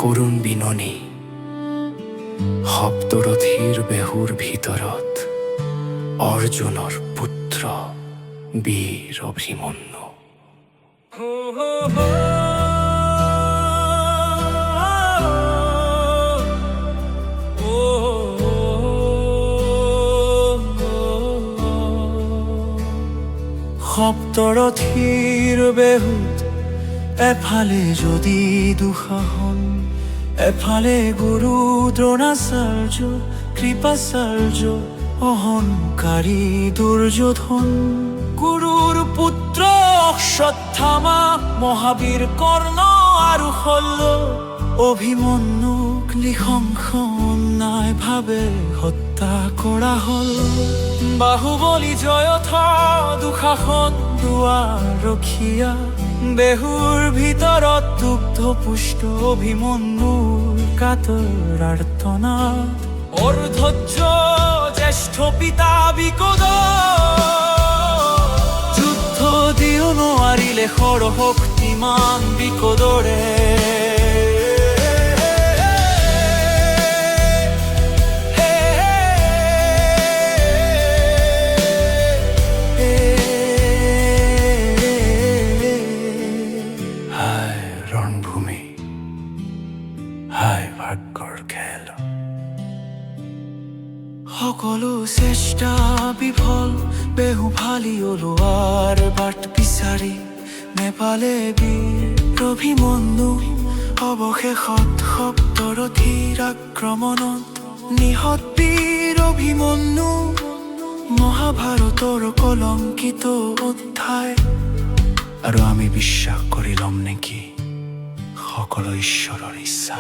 কৰুণ বিননী সপ্তৰথীৰ বেহুৰ ভিতৰত অৰ্জুনৰ পুত্ৰ বীৰ অভিমন্যু। সপ্তৰথীৰ বেহুত এফালে যদি দুঃসাহন, এফালে গুৰু দ্ৰোণাচাৰ্য কৃপাচাৰ্য অহংকাৰী দুৰ্যোধন, গুৰুৰ পুত্ৰ অশ্বত্থামা মহাবীৰ কৰ্ণ আৰু শল্য, অভিমন্যুক নৃশংস অন্যায় ভাৱে হত্যা কৰা হল। বাহুবলী জয়থ দুঃসাহন দুৱাৰখীয়া, বেহুৰ ভিতৰত দুগ্ধ পুষ্ট অভিমন্যুৰ কাতৰ আৰ্তনাদ, অৰ্ধৰ্য জ্যেষ্ঠ পিতা বিকট, যুদ্ধ দিও নোৱাৰিলে সৰশক্তিমান বিকটৰে। ৰণভূমি, হায় ভাগ্যৰ খেল। সকলো চেষ্টা বিফল, বেহু ফালি ওলোৱাৰ বাট বিচাৰি নেপালে বীৰ অভিমন্যু। অৱশেষত সপ্তৰথীৰ আক্ৰমণত নিহত বীৰ অভিমন্যু। মহাভাৰতৰ কলংকিত অধ্যায়। আৰু আমি বিশ্বাস কৰি ল'ম নেকি সকলো ঈশ্বৰৰ ইচ্ছা?